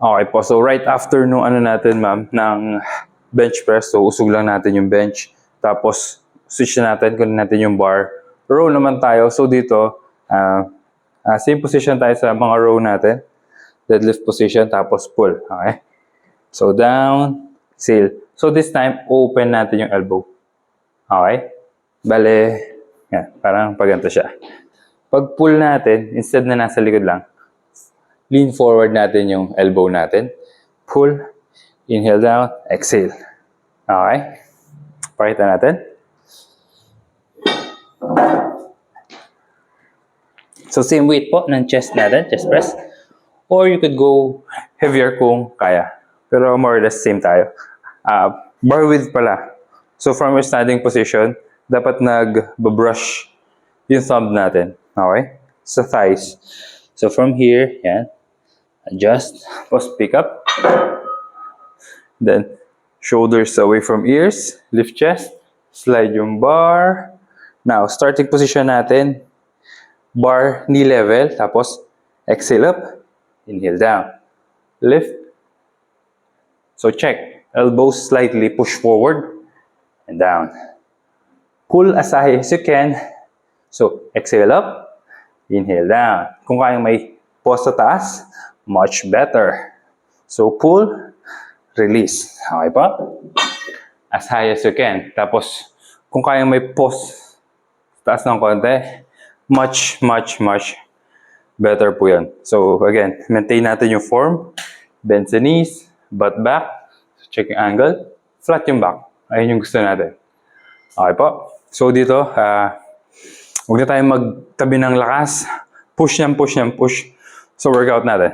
Okay po. So, right after nung ano natin, ma'am, ng bench press, so usog lang natin yung bench. Tapos, switch na natin, kunin natin yung bar. Row naman tayo. So, dito, same position tayo sa mga row natin. Deadlift position, tapos pull. Okay? So, down, exhale. So, this time, open natin yung elbow. Okay? Bale, yan, parang paganto siya. Pag pull natin, instead na nasa likod lang, lean forward natin yung elbow natin. Pull, inhale down, exhale. Okay? Pakita natin. So, same weight po ng chest natin, chest press. Or you could go heavier kung kaya. Pero more or less same tayo. Bar width pala. So, from your standing position, dapat nag-brush yung thumb natin. Okay? Sa thighs. So, from here, yan. Adjust. Pause, pick up. Then, shoulders away from ears. Lift chest. Slide yung bar. Now, starting position natin. Bar, knee level. Tapos, exhale up. Inhale down. Lift. So, check. Elbows slightly push forward. And down. Pull as high as you can. So, exhale up. Inhale down. Kung kayang may pause sa taas, much better. So, pull, release. Okay pa? As high as you can. Tapos, kung kayang may pause sa taas ng konti, much better po yan. So, again, maintain natin yung form. Bend the knees, butt back. So, check yung angle. Flat yung back. Ayun yung gusto natin. Okay po. So, dito, huwag na tayong magtabi ng lakas. Push. So, workout natin.